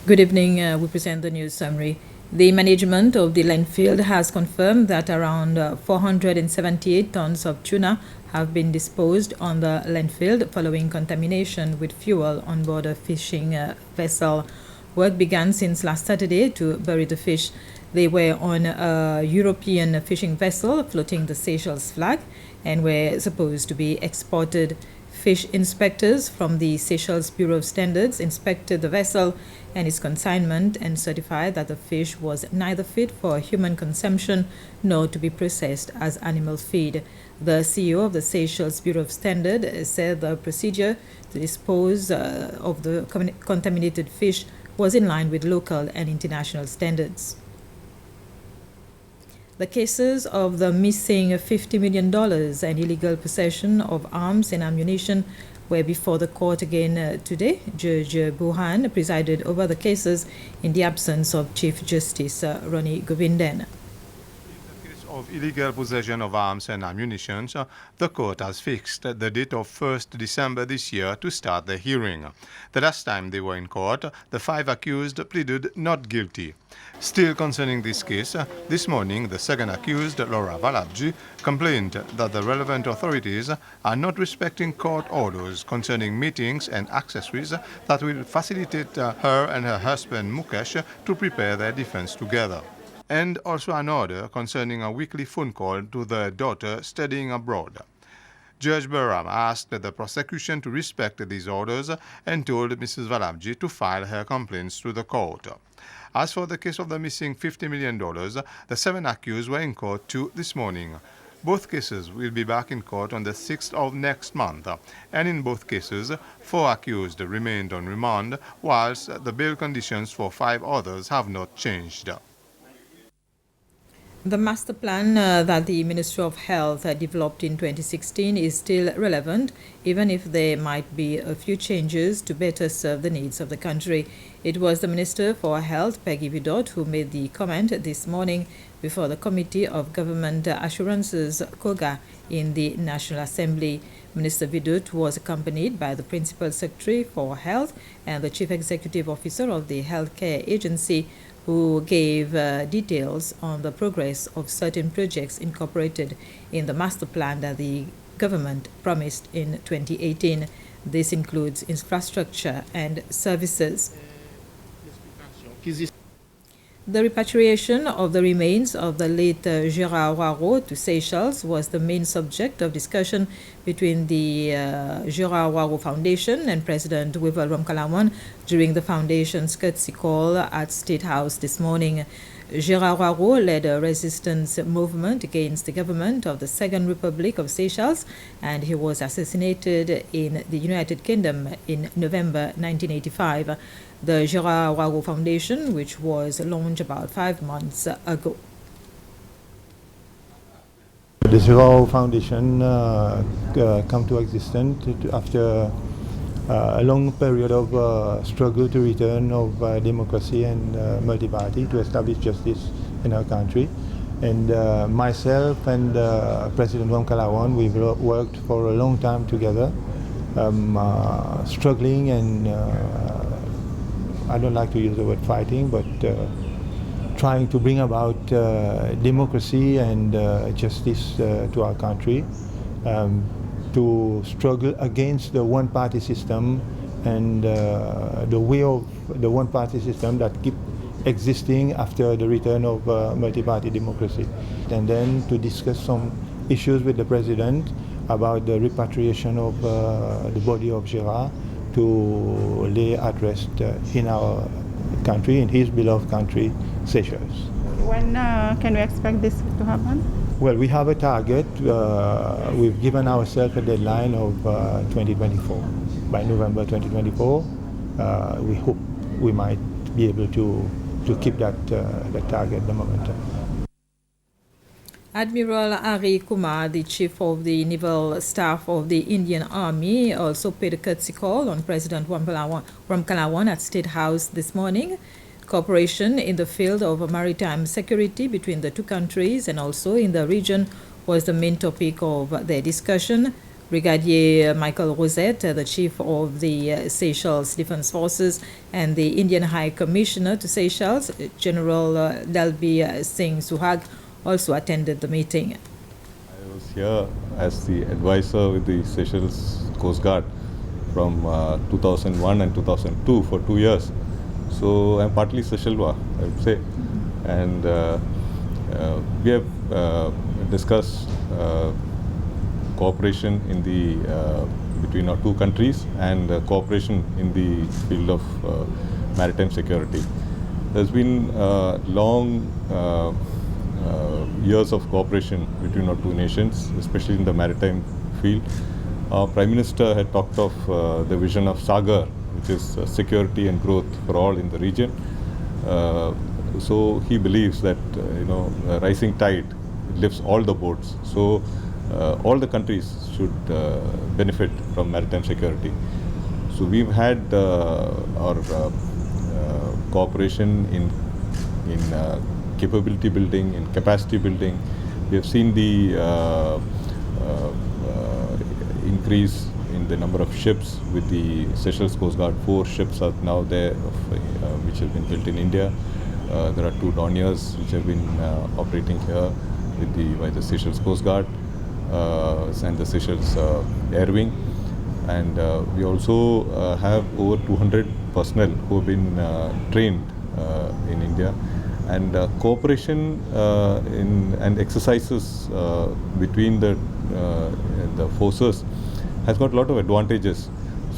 Good evening. We present the news summary. The management of the landfill has confirmed that around 478 tons of tuna have been disposed on the landfill following contamination with fuel on board a fishing vessel. Work began since last Saturday to bury the fish. They were on a European fishing vessel floating the Seychelles flag and were supposed to be exported. Fish inspectors from the Seychelles Bureau of Standards inspected the vessel and its consignment and certified that the fish was neither fit for human consumption nor to be processed as animal feed. The CEO of the Seychelles Bureau of Standards said the procedure to dispose of the contaminated fish was in line with local and international standards. The cases of the missing $50 million and illegal possession of arms and ammunition were before the court again today. Judge Buhan presided over the cases in the absence of Chief Justice Ronnie Govindan. Of illegal possession of arms and ammunition, the court has fixed the date of 1st December this year to start the hearing. The last time they were in court, the 5 accused pleaded not guilty. Still concerning this case, this morning the second accused, Laura Valabji, complained that the relevant authorities are not respecting court orders concerning meetings and accessories that will facilitate her and her husband Mukesh to prepare their defense together. And also an order concerning a weekly phone call to their daughter studying abroad. Judge Bahram asked the prosecution to respect these orders and told Mrs. Valabji to file her complaints to the court. As for the case of the missing $50 million, the 7 accused were in court too this morning. Both cases will be back in court on the 6th of next month, and in both cases, 4 accused remained on remand, whilst the bail conditions for 5 others have not changed. The master plan that the Ministry of Health developed in 2016 is still relevant, even if there might be a few changes to better serve the needs of the country. It was the Minister for Health, Peggy Vidot, who made the comment this morning before the Committee of Government Assurances, COGA, in the National Assembly. Minister Vidot was accompanied by the Principal Secretary for Health and the Chief Executive Officer of the Healthcare Agency, who gave details on the progress of certain projects incorporated in the master plan that the government promised in 2018. This includes infrastructure and services. The repatriation of the remains of the late Gerard Hoareau to Seychelles was the main subject of discussion between the Gerard Hoareau Foundation and President Wivel Ramkalawan during the foundation's courtesy call at State House this morning. Gerard Hoareau led a resistance movement against the government of the Second Republic of Seychelles, and he was assassinated in the United Kingdom in November 1985. The Gerard Hoareau Foundation, which was launched about 5 months ago. The Gerard Hoareau Foundation came to existence after a long period of struggle to return of democracy and multi-party to establish justice in our country. And myself and President Ramkalawan, we've worked for a long time together, struggling and I don't like to use the word fighting, but trying to bring about democracy and justice to our country. To struggle against the one-party system and the way of the one-party system that keep existing after the return of multi-party democracy. And then to discuss some issues with the President about the repatriation of the body of Gerard to lay at rest in our country, in his beloved country, Seychelles. When can we expect this to happen? Well, we have a target. We've given ourselves a deadline of 2024. By November 2024, we hope we might be able to keep that target, the momentum. Admiral Ari Kumar, the Chief of the Naval Staff of the Indian Army, also paid a courtesy call on President Ramkalawan at State House this morning. Cooperation in the field of maritime security between the two countries and also in the region was the main topic of their discussion. Brigadier Michael Rosette, the Chief of the Seychelles Defense Forces, and the Indian High Commissioner to Seychelles, General Dalby Singh Suhag, also attended the meeting. I was here as the advisor with the Seychelles Coast Guard from 2001 and 2002 for 2 years. So I'm partly Seychellois, I would say. And we have discussed cooperation in the between our two countries and cooperation in the field of maritime security. There's been long years of cooperation between our two nations, especially in the maritime field. Our Prime Minister had talked of the vision of Sagar, which is security and growth for all in the region. So he believes that a rising tide lifts all the boats. So all the countries should benefit from maritime security. So we've had our cooperation in capability building, in capacity building. We have seen the increase in the number of ships with the Seychelles Coast Guard. 4 ships are now there which have been built in India. There are 2 Dorniers which have been operating here by the Seychelles Coast Guard and the Seychelles Air Wing. And we also have over 200 personnel who have been trained in India. And cooperation and exercises between the forces has got a lot of advantages.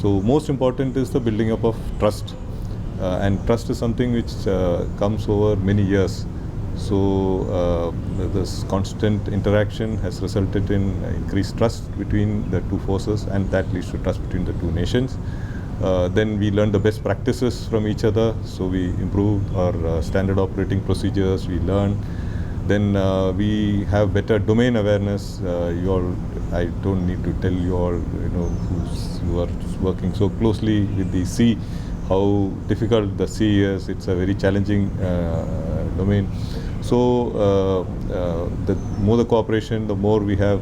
So most important is the building up of trust. And trust is something which comes over many years. So this constant interaction has resulted in increased trust between the two forces, and that leads to trust between the two nations. Then we learn the best practices from each other, so we improve our standard operating procedures, we learn. Then we have better domain awareness. I don't need to tell you all, who are working so closely with the sea, how difficult the sea is. It's a very challenging domain. So the more the cooperation, the more we have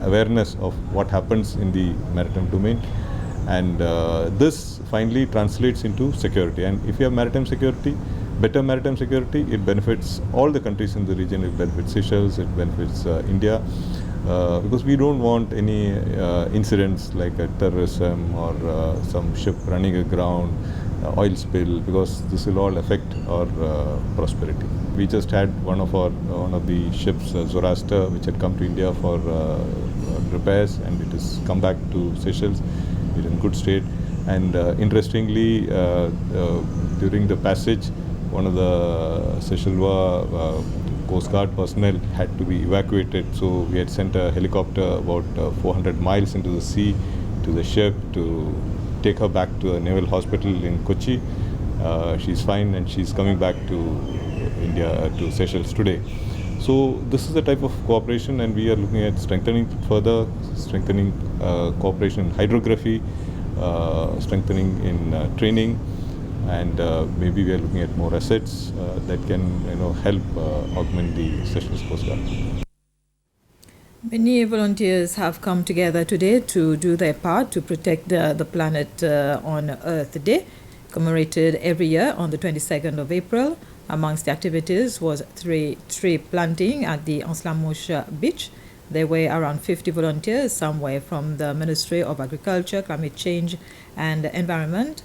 awareness of what happens in the maritime domain. And this finally translates into security. And if you have maritime security, better maritime security, it benefits all the countries in the region. It benefits Seychelles, it benefits India. Because we don't want any incidents like a terrorism or some ship running aground, oil spill, because this will all affect our prosperity. We just had one of the ships, Zoroaster, which had come to India for repairs, and it has come back to Seychelles. It's in good state. And interestingly, during the passage, one of the Seychellois Coast Guard personnel had to be evacuated. So we had sent a helicopter about 400 miles into the sea to the ship to take her back to a naval hospital in Kochi. She's fine and she's coming back to India, to Seychelles today. So this is the type of cooperation, and we are looking at strengthening cooperation in hydrography, strengthening in training, and maybe we are looking at more assets that can help augment the Seychelles Coast Guard. Many volunteers have come together today to do their part to protect the planet on Earth Day, commemorated every year on the 22nd of April. Amongst the activities was tree planting at the Anslamoche beach. There were around 50 volunteers, some were from the Ministry of Agriculture, Climate Change and Environment,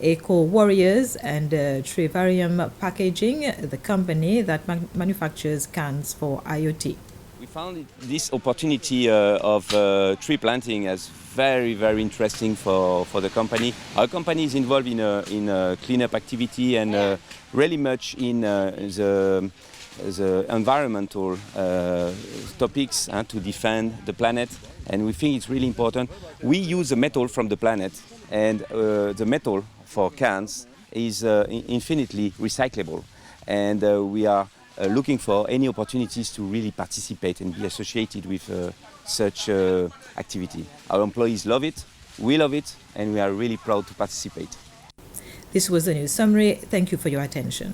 Eco Warriors, and Trivarium Packaging, the company that manufactures cans for IoT. We found this opportunity of tree planting as very, very interesting for the company. Our company is involved in a cleanup activity and really much in the environmental topics to defend the planet, and we think it's really important. We use the metal from the planet, and the metal for cans is infinitely recyclable, and we are looking for any opportunities to really participate and be associated with such activity. Our employees love it, we love it, and we are really proud to participate. This was the news summary. Thank you for your attention.